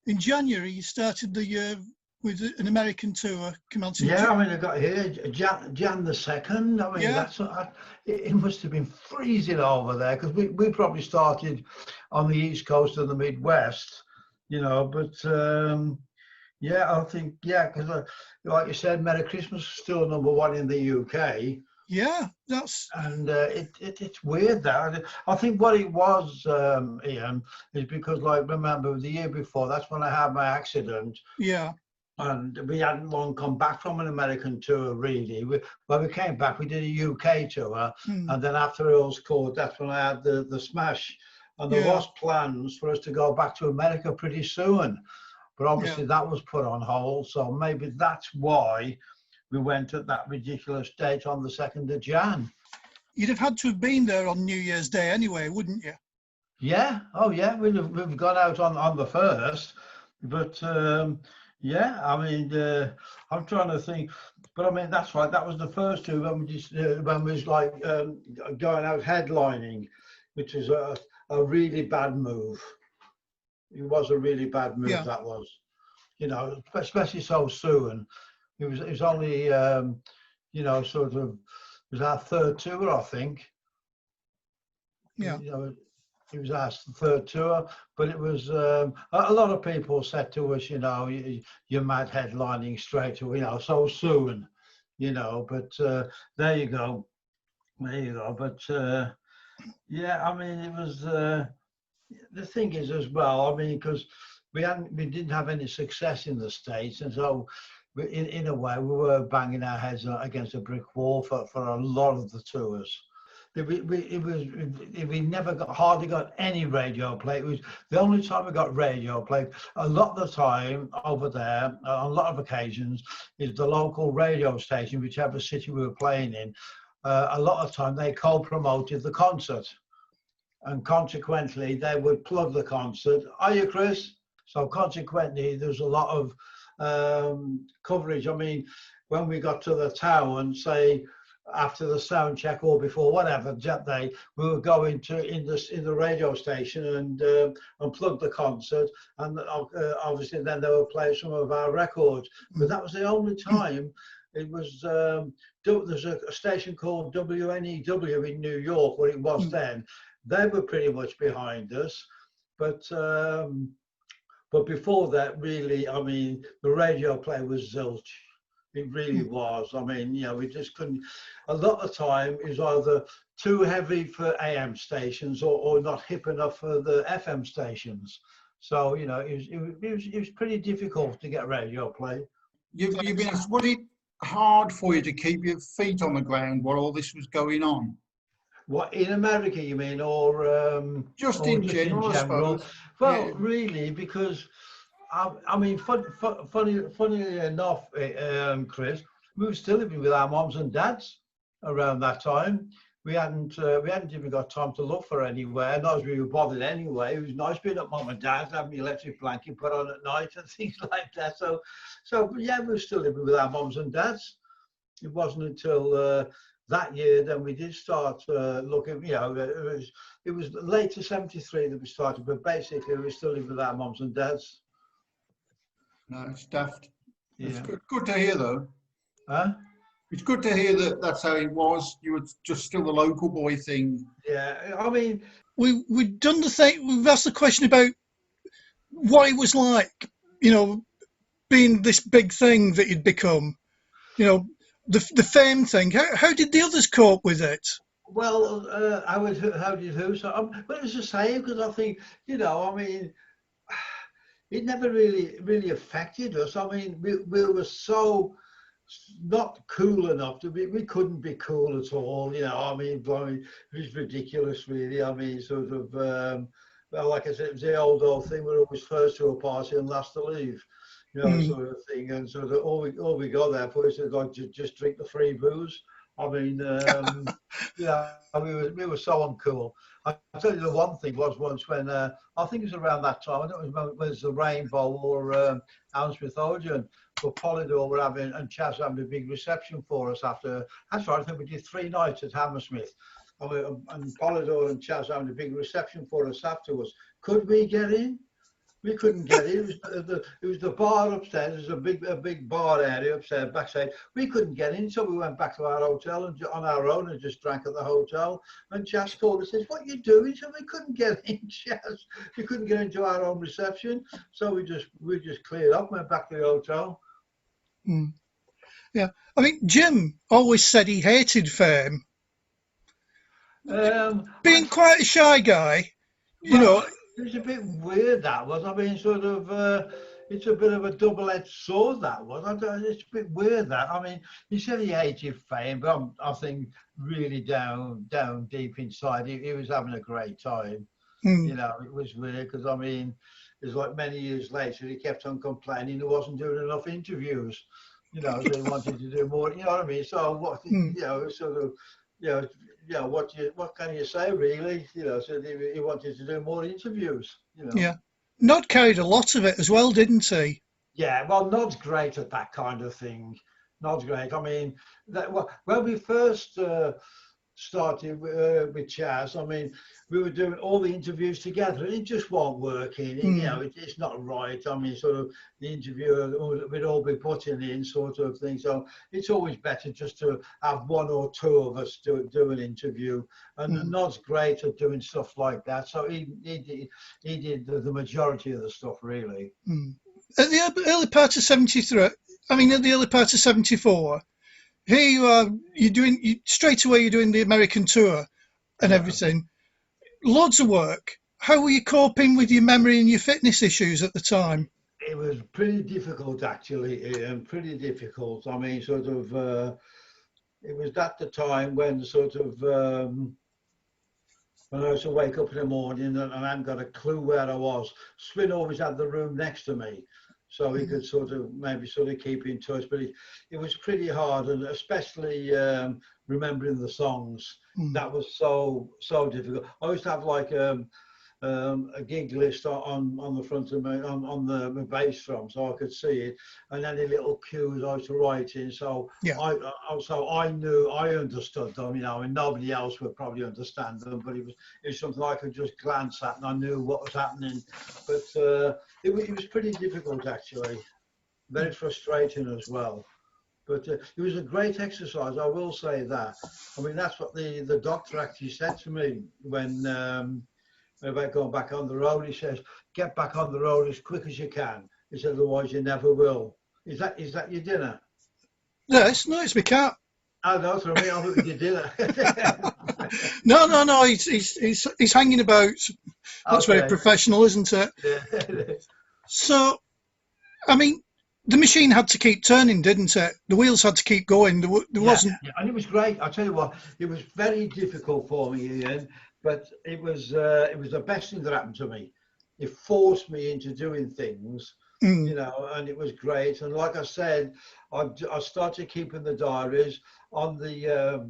in January you started the year with an American tour. Commencing Yeah, I mean, I got here Jan the 2nd. I mean, yeah. that's it must have been freezing over there, because we probably started on the east coast of the Midwest, you know. But yeah, I think, yeah, because like you said, Merry Christmas is still #1 in the UK. Yeah, that's And it's weird that I think what it was, Ian, is because, like, remember the year before, that's when I had my accident. yeah. And we hadn't long come back from an American tour, really. When we came back, we did a UK tour. And then after Earl's Court, that's when I had the smash. And there was plans for us to go back to America pretty soon. But obviously that was put on hold. So maybe that's why we went at that ridiculous date on the 2nd of Jan. You'd have had to have been there on New Year's Day anyway, wouldn't you? Yeah. Oh, yeah. We've gone out on the 1st. But yeah, I mean, I'm trying to think, but I mean, that's right. That was the first two when we was like going out headlining, which is a really bad move. It was a really bad move. That was, you know, especially so soon. It was only, you know, sort of, it was our 3rd tour, I think. Yeah. You know, it was our 3rd tour, but it was a lot of people said to us, you know, you're mad headlining straight away, you know, so soon, you know. But there you go. But yeah, I mean, it was the thing is as well. I mean, because we didn't have any success in the States, and so in a way we were banging our heads against a brick wall for a lot of the tours. We never hardly got any radio play. It was the only time we got radio play. A lot of the time over there, on a lot of occasions, is the local radio station, whichever city we were playing in. A lot of time they co-promoted the concert, and consequently they would plug the concert. Are you, Chris? So consequently, there's a lot of coverage. I mean, when we got to the town, say, after the sound check or before, whatever day, we were going to in the radio station and plug the concert, and obviously then they would play some of our records. But that was the only time. It was there's a station called WNEW in New York, where it was then. They were pretty much behind us, but before that, really, I mean, the radio play was zilch. It really was. I mean, you know, we just couldn't. A lot of the time is either too heavy for AM stations or not hip enough for the FM stations. So, you know, it was pretty difficult to get radio play. Was it hard for you to keep your feet on the ground while all this was going on? What, in America, you mean, or just in general? I suppose. Well, really, because. I mean, funnily enough, Chris, we were still living with our moms and dads around that time. We hadn't even got time to look for anywhere. Not as we were bothered anyway. It was nice being at mom and dad's, having the electric blanket put on at night and things like that. So yeah, we were still living with our moms and dads. It wasn't until that year then we did start looking. You know, it was later '73 that we started, but basically we were still living with our moms and dads. No, it's daft. Yeah. It's good to hear, though. Huh? It's good to hear that that's how it was. You were just still the local boy thing. Yeah, I mean, we've done the thing. We've asked the question about what it was like, you know, being this big thing that you'd become. You know, the fame thing. How did the others cope with it? Well, how did who? So, but it's the same, because I think, you know, I mean, it never really affected us. I mean, we were so not cool enough to be. We couldn't be cool at all. You know, I mean, it was ridiculous, really. I mean, sort of. Well, like I said, it was the old thing. We're always first to a party and last to leave. You know, sort of thing. And sort of all we got there for is to like just drink the free booze. I mean, yeah, we were so uncool. I'll tell you the one thing was once when, I think it was around that time, I don't know if it was the Rainbow or Hammersmith Odeon, but Polydor were having, and Chaz having a big reception for us after, that's right, I think we did 3 nights at Hammersmith. And Polydor and Chaz having a big reception for us afterwards. Could we get in? We couldn't get in. It was the bar upstairs. There's a big bar area upstairs, backside. We couldn't get in, so we went back to our hotel and on our own and just drank at the hotel. And Chas called and says, "What are you doing?" So we couldn't get in, Chas. We couldn't get into our own reception, so we just cleared up, went back to the hotel. Mm. Yeah, I mean, Jim always said he hated fame. Being quite a shy guy, you know. It was a bit weird, that was. I mean, sort of, it's a bit of a double-edged sword, that was. It's a bit weird, that. I mean, he said he hated fame, but I think really down deep inside, he was having a great time. Mm. You know, it was weird because, I mean, it was like many years later, he kept on complaining he wasn't doing enough interviews. You know, so he wanted to do more, you know what I mean? So, you know, sort of, what can you say, really? You know, so he wanted to do more interviews, you know. Yeah. Nod carried a lot of it as well, didn't he? Yeah, well, Nod's great at that kind of thing. Nod's great. I mean, when we first started with Chas, I mean, we were doing all the interviews together and it just wasn't working. You know, it's not right. I mean, sort of the interviewer would all be putting in sort of thing. So it's always better just to have one or two of us do an interview. And Nod's great at doing stuff like that. So he did the majority of the stuff, really. At the early part of 73, I mean, at the early part of 74, here you are, straight away you're doing the American tour and everything. Loads of work. How were you coping with your memory and your fitness issues at the time? It was pretty difficult, actually, Ian, pretty difficult. I mean, sort of, it was at the time when sort of, when I used to wake up in the morning and I hadn't got a clue where I was. Swin always had the room next to me, so he could sort of maybe sort of keep in touch, but it was pretty hard, and especially remembering the songs. That was so difficult. I used to have like a gig list on the front of my on the bass drum, so I could see it, and any little cues I was to write in. So I knew, I understood them, you know, and nobody else would probably understand them, but it was something I could just glance at and I knew what was happening. But it was pretty difficult, actually, very frustrating as well. But it was a great exercise, I will say that. I mean, that's what the doctor actually said to me when about going back on the road. He says, "Get back on the road as quick as you can. He said, otherwise you never will." Is that your dinner? Yes, no, it's my cat. Oh, no, for me, I thought it was your dinner. No, he's hanging about. That's very professional, isn't it? Yeah. So, I mean, the machine had to keep turning, didn't it? The wheels had to keep going. There wasn't. Yeah, and it was great. I'll tell you what, it was very difficult for me, Ian, but it was the best thing that happened to me. It forced me into doing things, you know, and it was great. And like I said, I started keeping the diaries on the.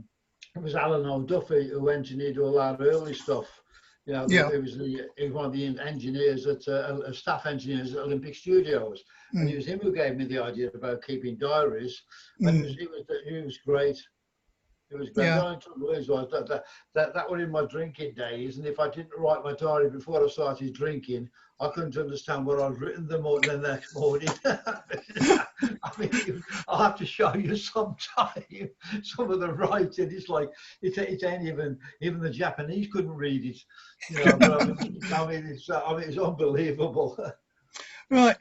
It was Alan O'Duffy who engineered all our early stuff. You know, he was one of the engineers staff engineers at Olympic Studios, and it was him who gave me the idea about keeping diaries. And it was great. It was great. Yeah. The only trouble is that were in my drinking days, and if I didn't write my diary before I started drinking, I couldn't understand what I'd written the next morning. I mean, I'll have to show you sometime some of the writing. It's like it ain't even the Japanese couldn't read it. You know, but I mean, it's unbelievable. Right.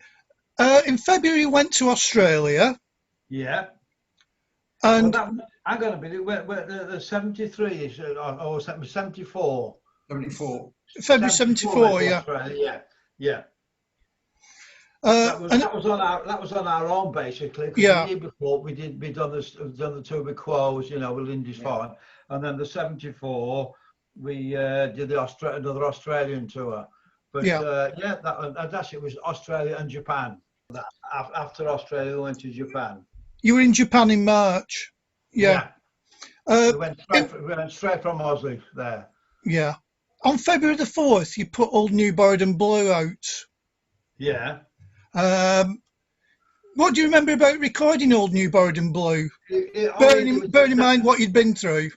In February, you went to Australia. Yeah. And I'm going to be the 73 or 74. 74. February 74, yeah. That was on our own, basically. The year before we done the tour with Quos, you know, with Lindisfarne, and then the 74 we did another Australian tour. But it was Australia and Japan. After Australia, we went to Japan. You were in Japan in March. Yeah. We went straight from Aussie there. Yeah. On February the 4th, you put Old New Borrowed Blue out. Yeah. What do you remember about recording Old New Borrowed Blue? Bearing in mind what you'd been through.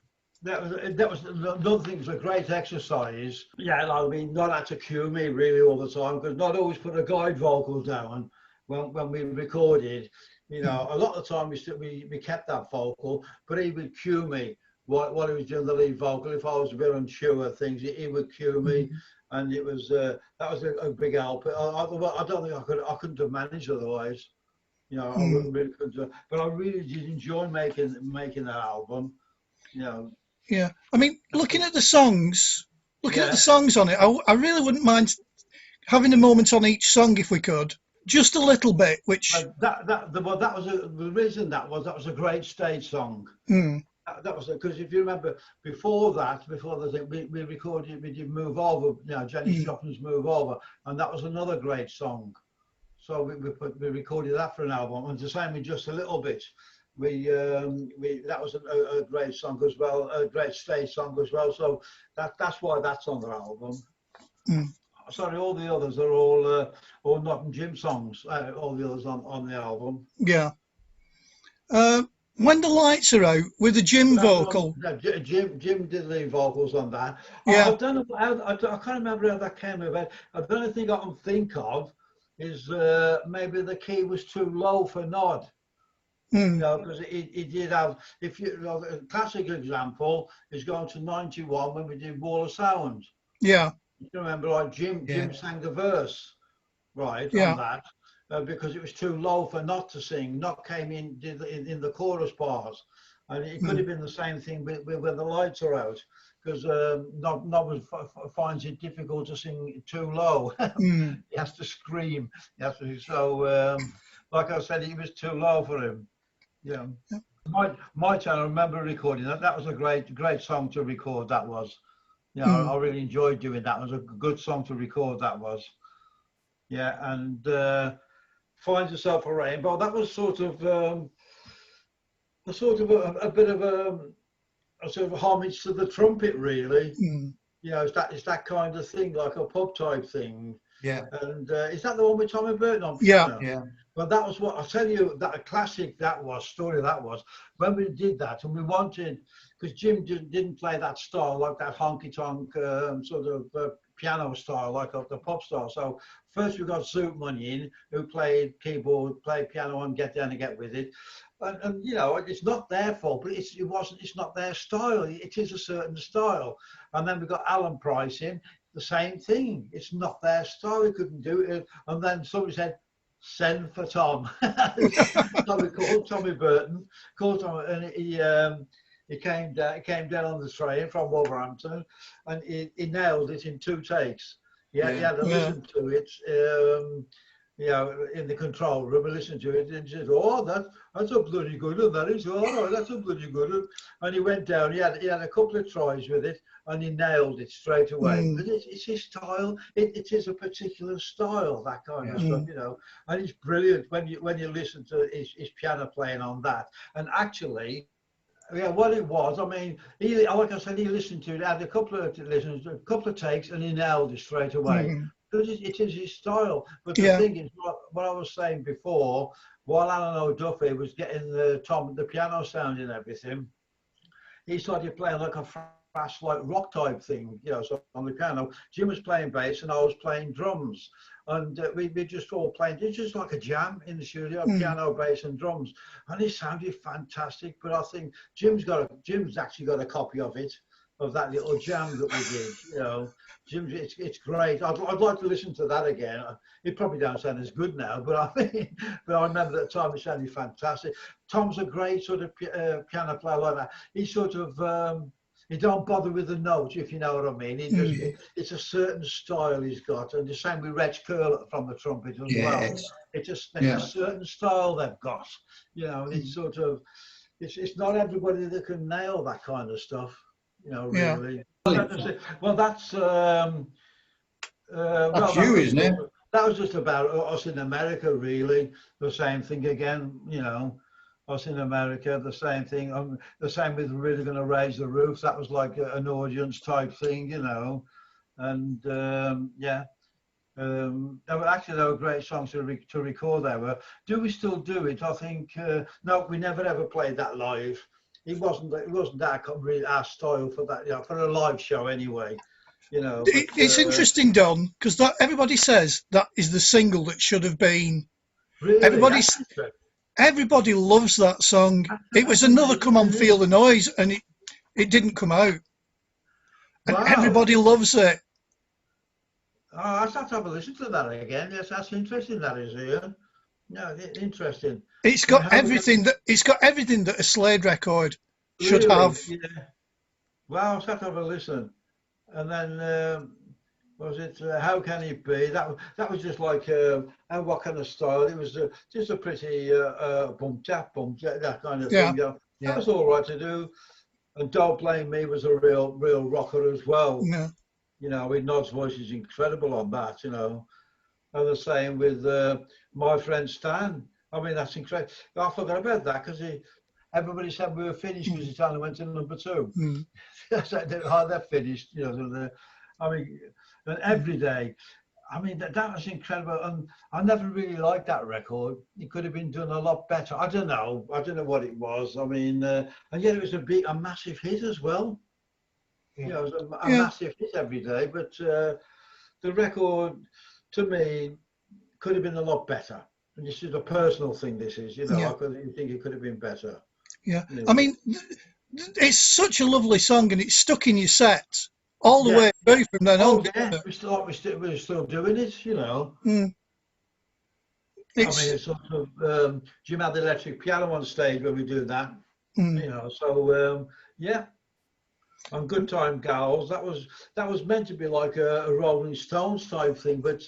that was another thing. Was a great exercise. Yeah, I mean, not had to cue me really all the time, because not always put a guide vocal down when we recorded. You know, a lot of the time we kept that vocal, but he would cue me while he was doing the lead vocal. If I was a bit unsure of things, he would cue me, and it was that was a big help. I don't think I couldn't have managed otherwise. You know, I really couldn't. But I really did enjoy making that album. You know. Yeah, I mean, looking at the songs on it, I really wouldn't mind having a moment on each song if we could, just a little bit. Which that was the reason that was a great stage song. That was because if you remember before the thing, we recorded, we did Move Over, you know, Jenny Joplin's Move Over, and that was another great song. So we recorded that for an album, and the same with Just a Little Bit. That was a great song as well, a great stage song as well. So that's why that's on the album. Sorry, all the others are all Not and Jim songs. All the others on the album. Yeah. When the Lights Are Out with the Jim vocal. Jim did the vocals on that. Yeah. I don't know. I can't remember how that came about. The only thing I can think of is maybe the key was too low for Nod. You know, because he did have, if you know, a classic example is going to 91 when we did Wall of Sound. Yeah. You remember, like Jim sang the verse, right, on that, because it was too low for Not to sing. Not came in in the chorus part, and it could have been the same thing with when the lights are out, because Not finds it difficult to sing too low. He has to scream. He has to, so, like I said, it was too low for him. Yeah. My turn, I remember recording that. That was a great song to record. That was, you know, I really enjoyed doing that. It was a good song to record. That was, yeah. And Find Yourself a Rainbow. That was sort of a bit of a sort of homage to the trumpet, really. You know, it's that kind of thing, like a pub type thing. Yeah. And is that the one with Tommy Burton on? Yeah. Yeah. Well, that was what I'll tell you. That a classic story that was when we did that, and we wanted, because Jim didn't play that style, like that honky tonk sort of piano style, like the pop style. So first we got Soup Money in, who played keyboard, played piano, and Get Down and Get With It. And you know, it's not their fault, but it's not their style. It is a certain style. And then we got Alan Price in, the same thing. It's not their style. He couldn't do it. And then somebody said, send for Tom. So we called Tommy Burton, and he came down on the train from Wolverhampton, and he nailed it in 2 takes. He had to listen to it, you know, in the control room, and listen to it, and he said, "Oh, that's a bloody good one, that is. Oh, that's a bloody good one." And he went down. He had a couple of tries with it, and he nailed it straight away. But it's his style. It is a particular style, that kind of stuff, you know. And it's brilliant when you listen to his piano playing on that. And actually, yeah, what it was, I mean, like I said, he listened to it, had a couple of takes, and he nailed it straight away. Because it is his style. But the thing is, what I was saying before, while Alan O'Duffy was getting the piano sound and everything, he started playing like a fast, like rock type thing, you know, so on the piano. Jim was playing bass and I was playing drums. And we just all playing, it's just like a jam in the studio, piano, bass and drums. And it sounded fantastic, but I think Jim's actually got a copy of it, of that little jam that we did, you know. Jim's, it's great. I'd like to listen to that again. It probably don't sound as good now, but I remember at the time it sounded fantastic. Tom's a great sort of piano player like that. He sort of, he don't bother with the notes, if you know what I mean. He just, it's a certain style he's got, and the same with Reg Curl from the trumpet as well. It's a certain style they've got, you know. It's sort of, it's not everybody that can nail that kind of stuff, you know, really. Well, that's well, you, isn't it? That was just about us in America, really. The same thing again, you know. Us in America, the same thing. The same with Really Gonna Raise the Roof. That was like an audience type thing, you know. And actually, they were great songs to record. They were. Do we still do it? I think no. We never ever played that live. it wasn't that really our style for that, you know, for a live show anyway, you know. It's interesting, Don, because everybody says that is the single that should have been. Really, Everybody loves that song. It was another "Come On, Feel the Noise," and it didn't come out. And wow. Everybody loves it. Oh, I have to have a listen to that again. Yes, that's interesting. That is, yeah. No, interesting. It's got everything that a Slade record should have. Yeah. Wow, I have to have a listen. And then was it How Can It Be? That was just like and what kind of style? It was just a pretty bump tap, that kind of thing. Yeah. That was all right to do. And Don't Blame Me was a real rocker as well. Yeah. You know, with Nod's voice is incredible on that, you know. And the same with My Friend Stan. I mean, that's incredible. I forgot about that because everybody said we were finished because it only went to number 2. They're finished, you know. I mean, and Every Day. I mean, that was incredible. And I never really liked that record. It could have been done a lot better. I don't know what it was. I mean, and yet it was a massive hit as well. You know, it was a massive hit Every Day, but the record, to me, could have been a lot better. And this is a personal thing, this is, you know, I think it could have been better. Yeah. You know. I mean, it's such a lovely song and it's stuck in your set all the way through from then on. Yeah, we're still doing it, you know. Mm. I mean, it's sort of, Jim had the electric piano on stage when we do that, you know, so, yeah. On Good Time Gals, that was meant to be like a Rolling Stones type thing, but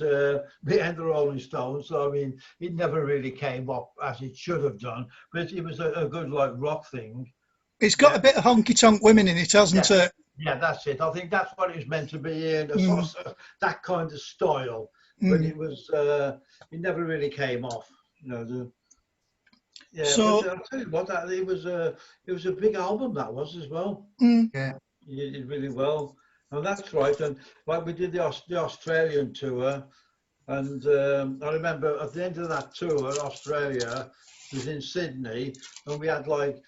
we end the Rolling Stones, so I mean, it never really came up as it should have done. But it was a good like rock thing. It's got a bit of honky tonk women in it, hasn't it? Yeah, that's it. I think that's what it was meant to be in, sort of, that kind of style. But it was, it never really came off. You know, so but I'll tell you what, it was a big album that was as well. Yeah. You did really well, and that's right. And like we did the Australian tour, and I remember at the end of that tour, Australia was in Sydney, and we had like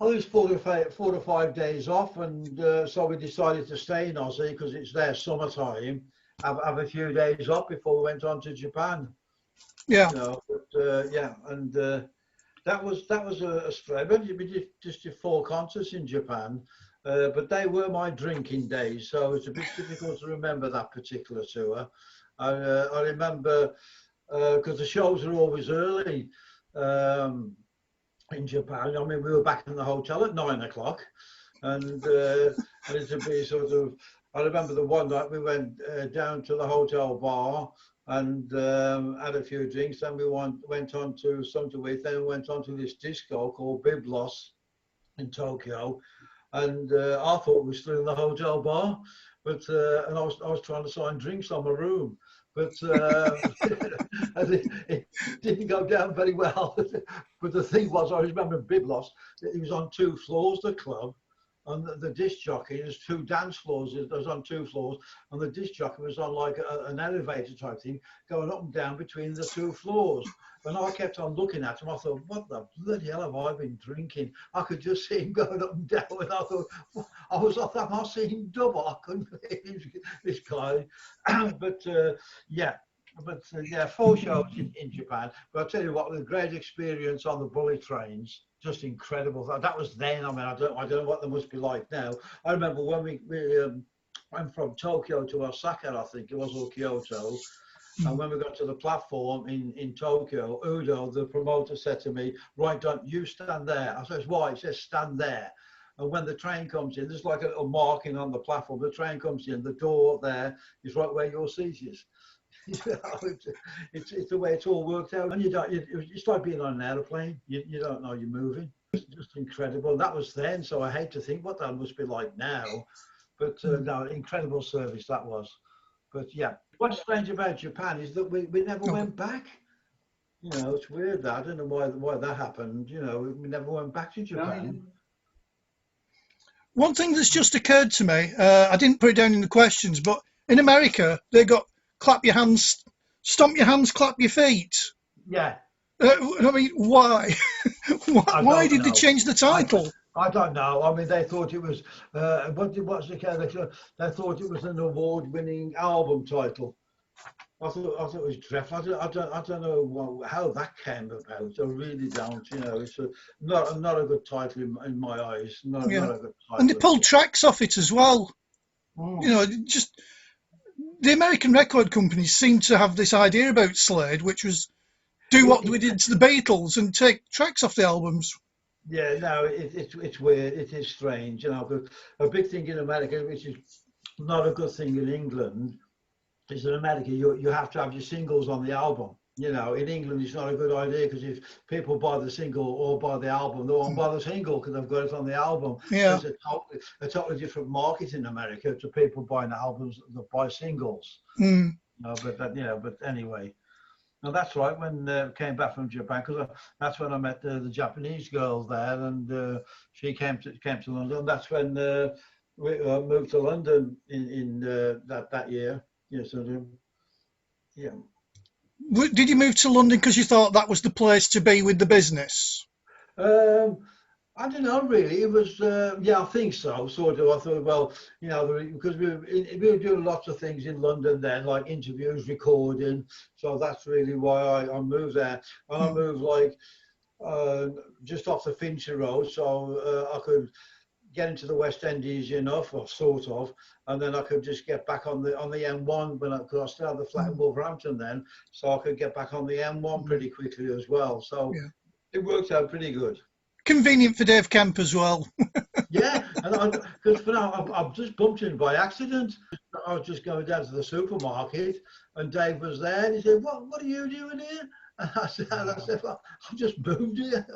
I think it was 4 to 5 days off, and so we decided to stay in Aussie because it's their summertime. Have a few days off before we went on to Japan. Yeah. You know, but, and that was Australia. We just did 4 concerts in Japan. But they were my drinking days, so it's a bit difficult to remember that particular tour. I remember because the shows are always early in Japan. I mean, we were back in the hotel at 9 o'clock, and it'd be sort of. I remember the one night we went down to the hotel bar and had a few drinks, and we went on to something to eat. Then we went on to this disco called Biblos in Tokyo. And I thought we were still in the hotel bar, but and I was trying to sign drinks on my room, but it didn't go down very well. But the thing was, I remember Biblos, it was on 2 floors, the club, and the disc jockey, there's 2 dance floors, it was on 2 floors, and the disc jockey was on like an elevator type thing, going up and down between the 2 floors. And I kept on looking at him. I thought, what the bloody hell have I been drinking? I could just see him going up and down. And I thought, am I seeing double? I couldn't believe this guy. But 4 shows in Japan. But I'll tell you what, a great experience on the bullet trains. Just incredible. That was then. I mean, I don't know what they must be like now. I remember when we went from Tokyo to Osaka, I think it was, or Kyoto. And when we got to the platform in Tokyo, Udo, the promoter, said to me, right, don't you stand there. I says, why? He says, stand there. And when the train comes in, there's like a little marking on the platform. The train comes in, the door there is right where your seat is. It's the way it's all worked out. And it's like being on an aeroplane. You don't know you're moving. It's just incredible. That was then, so I hate to think what that must be like now. But no, incredible service that was. But yeah, what's strange about Japan is that we never went back. You know, it's weird that. I don't know why that happened. You know, we never went back to Japan. One thing that's just occurred to me, I didn't put it down in the questions, but in America, they got clap your hands, stomp your hands, clap your feet. Yeah. I mean, why? Why did they change the title? I don't know. I mean, they thought it was what's the case? They thought it was an award-winning album title. I thought it was dreadful. I don't know how that came about. I really don't. You know, it's not a good title in my eyes. Not Yeah. a good title. And they pulled tracks off it as well. Mm. You know, just the American record companies seem to have this idea about Slade, which was do what we did to the Beatles and take tracks off the albums. Yeah, no, it's weird. It is strange. You know, 'cause a big thing in America, which is not a good thing in England, is in America you have to have your singles on the album. You know, in England it's not a good idea because if people buy the single or buy the album, they won't buy the single because they've got it on the album. Yeah. There's a totally different market in America to people buying albums that buy singles. Mm. No, but anyway. No, that's right. When came back from Japan, because that's when I met the Japanese girl there, and she came to London. That's when we moved to London in that year. Yes, yeah. Did you move to London because you thought that was the place to be with the business? I don't know, really. It was, yeah, I think so, sort of. I thought, well, you know, because we were doing lots of things in London then, like interviews, recording. So that's really why I moved there. And I moved like just off the Finchley Road, so I could get into the West End easy enough, or sort of, and then I could just get back on the M1 because I still had the flat in Wolverhampton then, so I could get back on the M1 pretty quickly as well. So it worked out pretty good. Convenient for Dave Kemp as well. Yeah, and because for now I've just bumped in by accident. I was just going down to the supermarket, and Dave was there, and he said, "What are you doing here?" And I said, well, "I just moved here."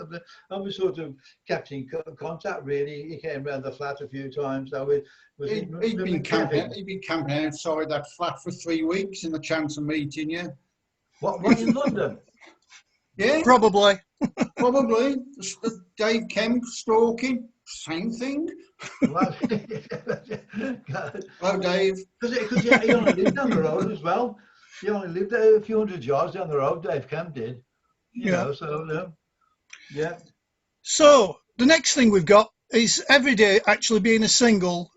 And we sort of kept in contact. Really, he came around the flat a few times. So he'd been camping outside that flat for 3 weeks in the chance of meeting you. What in London? Yeah, Probably. probably. Dave Kemp stalking, same thing. Well, Hello, Dave. Because he only lived down the road as well. He only lived a few hundred yards down the road. Dave Kemp did. You know, so yeah. So the next thing we've got is Everyday actually being a single.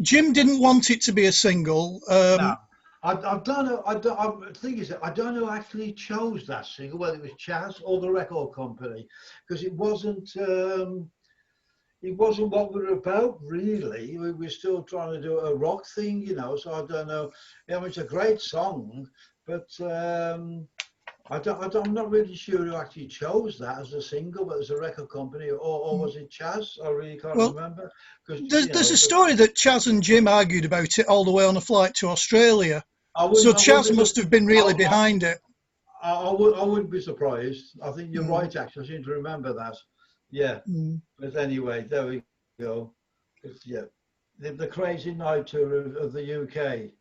Jim didn't want it to be a single. No. I don't know. The thing is, I don't know who actually chose that single, whether it was Chaz or the record company, because it wasn't what we were about, really. We were still trying to do a rock thing, you know. So I don't know. I mean, it's a great song, but I'm not really sure who actually chose that as a single, but as a record company, or was it Chaz? I really can't remember. There's a story that Chaz and Jim argued about it all the way on a flight to Australia. So Chaz must have been really behind it. I wouldn't be surprised. I think you're right, actually. I seem to remember that. Yeah. But anyway, there we go. The Crazy Night Tour of the UK.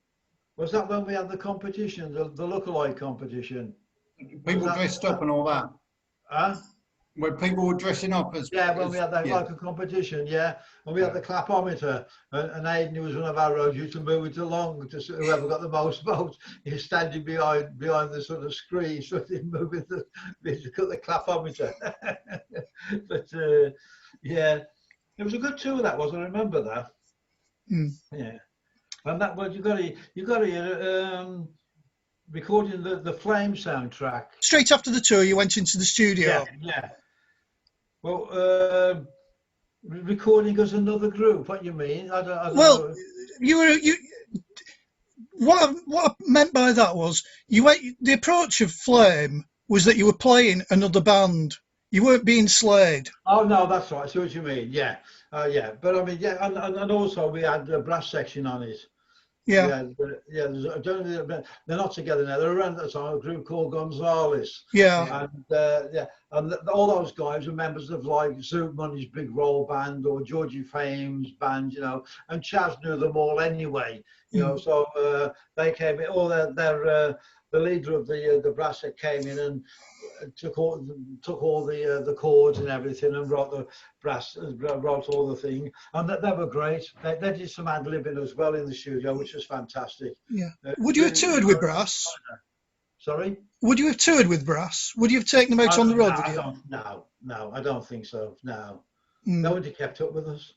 Was that when we had the competition, the lookalike competition? People dressed up and all that. Huh? Where people were dressing up as... Yeah, when we had that like a competition, and we had the clapometer, and Aidan, who was one of our roads, used to move it along to whoever got the most votes. He was standing behind the sort of screen, so he moving the clapometer. But yeah, it was a good tour. That was. I remember that. Yeah, and that was you got to hear recording the Flame soundtrack. Straight after the tour, you went into the studio. Yeah. Well, recording as another group. What you mean? I don't know. What I meant by that was the approach of Flame was that you were playing another band. You weren't being Slade. Oh no, that's right. I see what you mean. Yeah. But I mean, and also we had a brass section on it. Yeah. They're not together now. They're around that time, a group called Gonzales. Yeah. And all those guys were members of like Zoot Money's Big Roll Band or Georgie Fame's band, you know. And Chaz knew them all anyway, you know. So they came in. The leader of the brass set came in and took all the chords and everything and wrote all the thing, and they were great. They did some ad-libbing as well in the studio, which was fantastic. Yeah. Would you have toured with brass? Sorry? Would you have toured with brass? Would you have taken them out on the road with you? No, I don't think so. No. No one kept up with us.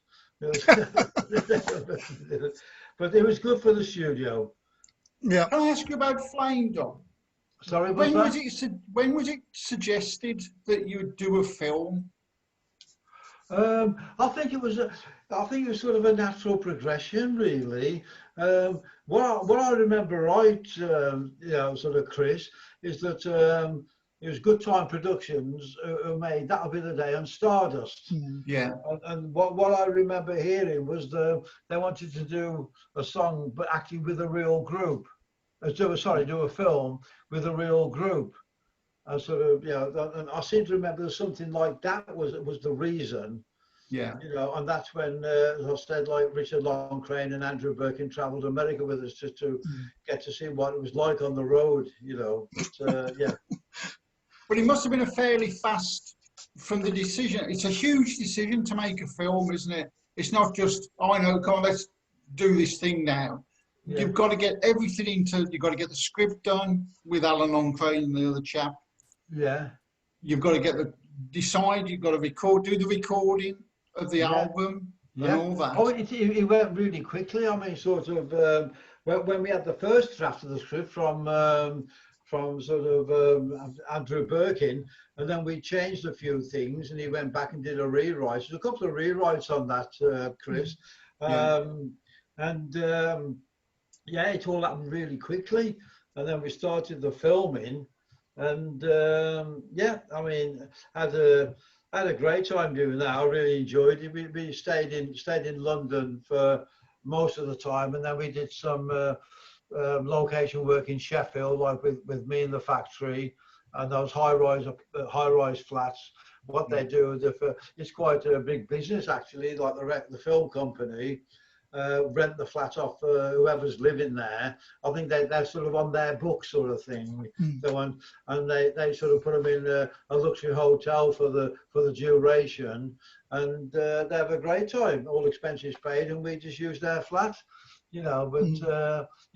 But it was good for the studio. Yeah. Can I ask you about Flame, Dom? Sorry, what's that? When was it suggested that you would do a film? I think it was sort of a natural progression, really. What I remember, right, sort of Chris, is that it was Good Time Productions who made That'll Be the Day and Stardust. Yeah. And what I remember hearing was they wanted to do a song, but actually with a real group. Do a film with a real group. I sort of, and I seem to remember something like that was the reason. Yeah. And that's when, as I said, like Richard Longcrane and Andrew Birkin travelled to America with us just to get to see what it was like on the road, But, yeah. But it must have been a fairly fast from the decision. It's a huge decision to make a film, isn't it? It's not just, oh, I know, come on, let's do this thing now. Yeah. You've got to get everything you've got to get the script done with Alan Longcrane and the other chap. Yeah. You've got to decide, you've got to do the recording of the album and all that. Oh, it went really quickly. I mean, sort of, when we had the first draft of the script from sort of Andrew Birkin, and then we changed a few things, and he went back and did a rewrite. There's a couple of rewrites on that, Chris. It all happened really quickly, and then we started the filming, and I mean, had a great time doing that. I really enjoyed it. We stayed in London for most of the time, and then we did some location work in Sheffield, like with me in the factory, and those high-rise flats. What they do, it's quite a big business actually. Like the film company rent the flat off whoever's living there. I think they're sort of on their book sort of thing. And they sort of put them in a luxury hotel for the duration, and they have a great time, all expenses paid, and we just use their flat. But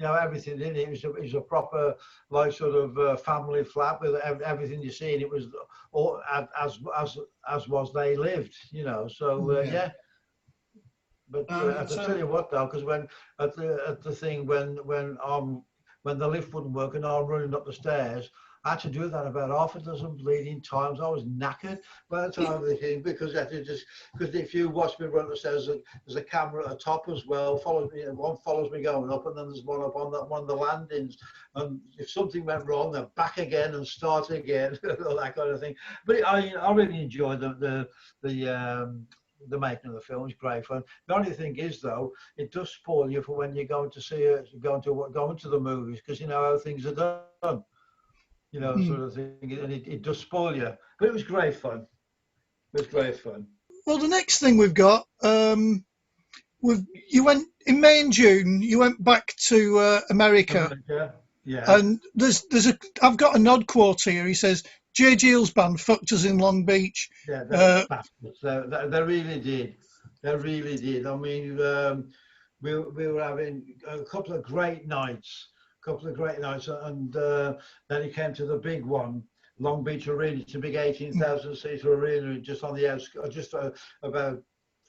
everything in it is a proper, like, sort of family flat with everything you see, and it was all as was they lived, So yeah. But I tell you what, though, because when at the thing when the lift wouldn't work and I'm running up the stairs, I had to do that about half a dozen bleeding times. I was knackered by the time of the thing, because if you watch me run up the stairs, there's a camera at the top as well. One follows me going up, and then there's one up on one of the landings. And if something went wrong, they're back again and start again, all that kind of thing. But I really enjoyed the making of the film. Is great fun. The only thing is, though, it does spoil you for when you're going to see it, going to the movies, because you know how things are done. Sort of thing, and it does spoil you. But it was great fun. It was great fun. Well, the next thing we've got, you went in May and June. You went back to America. Yeah. And I've got a nod quote here. He says, "J. Gill's band fucked us in Long Beach." Yeah, they really did. They really did. I mean, we were having a couple of great nights. And then he came to the big one, Long Beach Arena. It's a big 18,000 seater arena, just on the outskirts, just about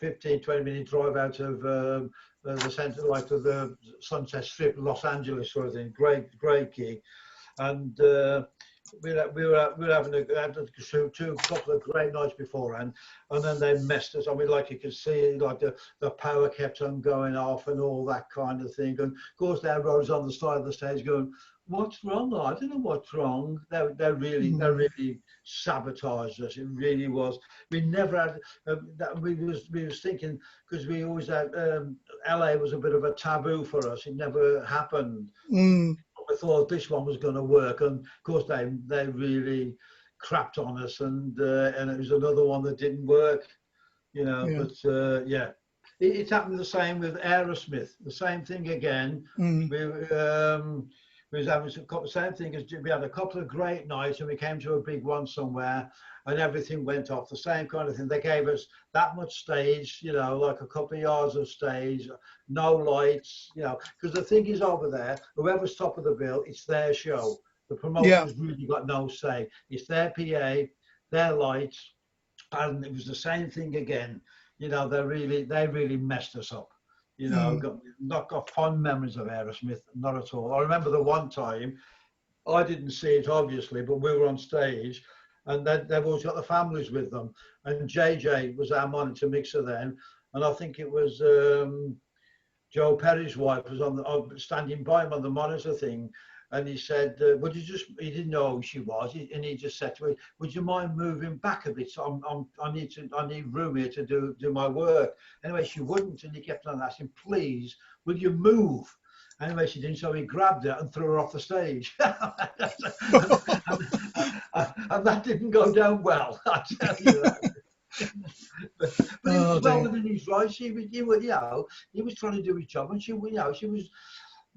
15-20 minute drive out of the centre, like to the Sunset Strip, Los Angeles sort of thing. Great gig. And we were having a couple of great nights beforehand, and then they messed us. I mean, like you can see, like the power kept on going off and all that kind of thing. And of course, there rose on the side of the stage going, "What's wrong? I don't know what's wrong." They really sabotaged us. It really was. We never had. We was thinking, because we always had. LA was a bit of a taboo for us. It never happened. I thought this one was going to work, and of course they really crapped on us, and it was another one that didn't work, But it happened the same with Aerosmith. The same thing again. We was having the same thing as we had a couple of great nights, and we came to a big one somewhere, and everything went off. The same kind of thing. They gave us that much stage, like a couple of yards of stage, no lights, because the thing is, over there, whoever's top of the bill, it's their show. The promoters really got no say. It's their PA, their lights, and it was the same thing again. You know, they really messed us up. You know, not got fond memories of Aerosmith, not at all. I remember the one time, I didn't see it obviously, but we were on stage, and they've always got the families with them. And JJ was our monitor mixer then, and I think it was Joe Perry's wife was standing by him on the monitor thing, and he said, "Would you just?" He didn't know who she was, and he just said to me, "Would you mind moving back a bit? So I need room here to do my work." Anyway, she wouldn't, and he kept on asking, "Please, will you move?" Anyway, she didn't, so he grabbed her and threw her off the stage, and that didn't go down well. I tell you that. But he was well within his rights. He was trying to do his job, and she was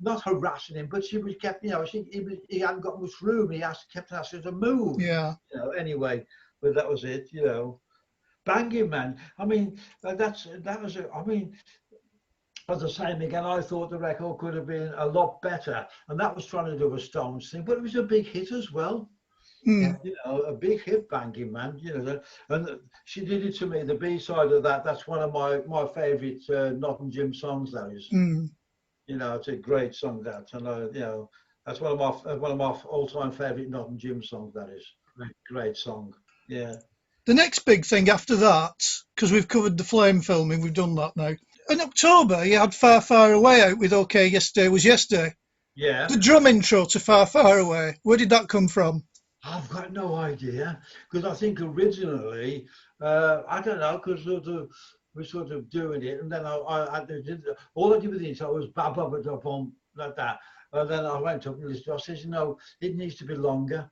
not harassing him, but she was kept, he hadn't got much room. He kept asking her to move. Yeah. Anyway, but that was it. Banging Man. I mean, that was. I mean, as I was saying again, I thought the record could have been a lot better, and that was trying to do a Stones thing, but it was a big hit as well. A big hit, Banging Man. And she did it to me. The B-side of that's one of my favourite Notting Jim songs. That is. It's a great song. That, and that's one of my all-time favourite Notting Jim songs. That is great song. Yeah. The next big thing after that, because we've covered the Flame filming, we've done that now. In October, you had Far, Far Away out with OK Yesterday Was Yesterday. Yeah. The drum intro to Far, Far Away, where did that come from? I've got no idea, because I think originally, I don't know, because we're sort of doing it, and then all I did with the intro was ba ba ba da bum like that, and then I went up and listened. I says, it needs to be longer.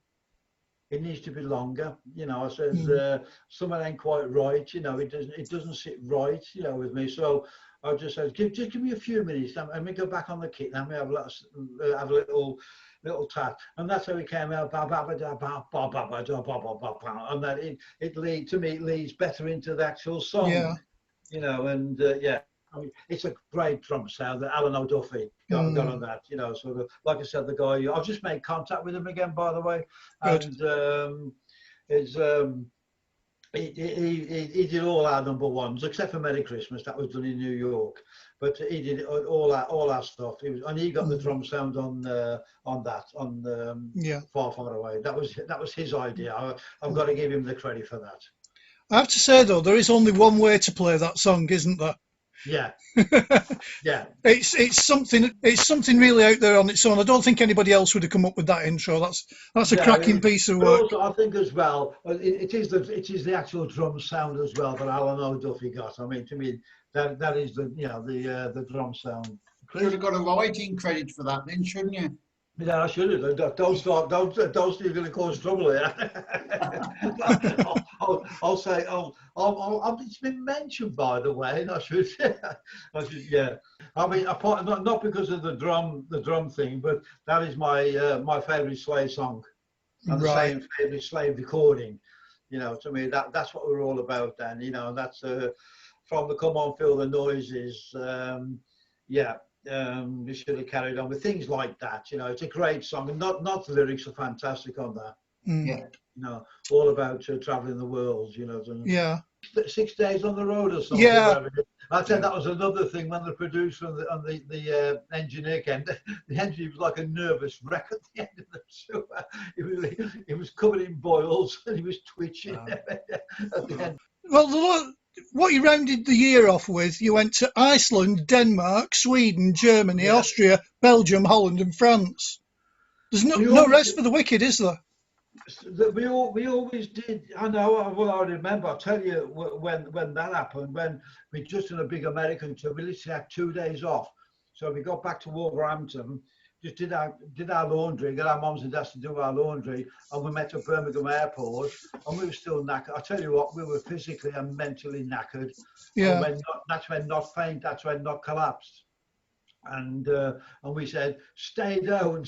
It needs to be longer. I says something ain't quite right. It doesn't sit right. With me. So I just said, just give me a few minutes. Let me go back on the kit. Let me have a little tat, and that's how it came out. Ba ba ba da ba ba ba ba da ba ba ba ba, and that it leads better into the actual song. Yeah. And I mean, it's a great drum sound that Alan O'Duffy got on that. Sort of like I said, the guy. I've just made contact with him again, by the way, and he did all our number ones except for Merry Christmas. That was done in New York, but he did all our stuff. He got the drum sound on Far, Far Away. That was his idea. I've got to give him the credit for that. I have to say though, there is only one way to play that song, isn't there? Yeah. Yeah. It's something really out there on its own. I don't think anybody else would have come up with that intro. That's a cracking piece of work. Also, I think as well, it is the actual drum sound as well that Alan O'Duffy got. I mean, to me, that is the drum sound. You should have got a writing credit for that, then, shouldn't you? Yeah, I should have. Don't start going to cause trouble here. I'll say, it's been mentioned, by the way, and I should, yeah. I mean, apart not because of the drum thing, but that is my favourite Slade song, and the same favourite Slade recording. To me, that's what we're all about. Then, and that's from the Come On Feel the Noises. We should have carried on with things like that. It's a great song, and not the lyrics are fantastic on that. Yeah. All about traveling the world. Yeah. 6 days on the road or something. Yeah. I said that was another thing when the producer and the engineer came. The engineer was like a nervous wreck at the end of the tour. He was covered in boils and he was twitching at the end. Well, what you rounded the year off with, you went to Iceland, Denmark, Sweden, Germany, Austria, Belgium, Holland and France. There's no rest for the wicked, is there? We always did. I know. Well, I remember. I'll tell you when that happened. When we just done a big American tour, we literally had 2 days off. So we got back to Wolverhampton, just did our laundry, got our mums and dads to do our laundry, and we met at Birmingham Airport, and we were still knackered. I tell you what, we were physically and mentally knackered. Yeah. And that's when not faint. That's when not collapsed. And we said, stay down,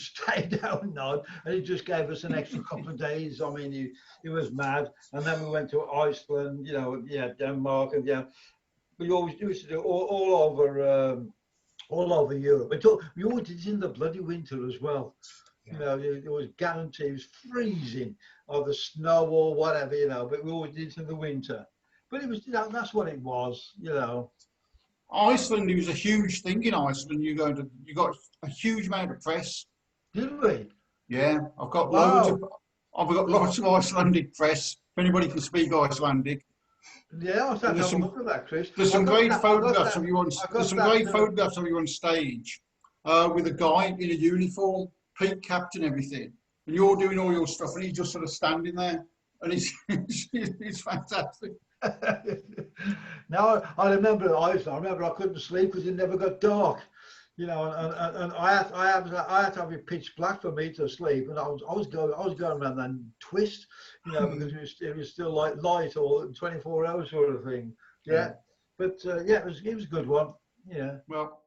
Nod. And he just gave us an extra couple of days. I mean, he was mad. And then we went to Iceland, Denmark, and we always used to do all over Europe. We always did it in the bloody winter as well. You know, it was guaranteed, it was freezing, or the snow or whatever, you know, but we always did it in the winter. But it was, you know, that's what it was, you know. Iceland, it was a huge thing in Iceland. You got a huge amount of press. Did we? Yeah, Wow. I've got lots of Icelandic press. If anybody can speak Icelandic, Yeah, I'll have to there's have a some look at that, Chris. there's I some got great that, I got photographs that, of you on I there's got some that, great photographs of you on stage with a guy in a uniform, peak capped and everything, and you're doing all your stuff, and he's just sort of standing there, and it's fantastic. Now I remember Iceland. I remember I couldn't sleep because it never got dark, you know, and I had to have it pitch black for me to sleep, and I was going around that twist, you know, because it was still like light or 24 hours sort of thing. Yeah, but yeah, it was a good one. Yeah. Well,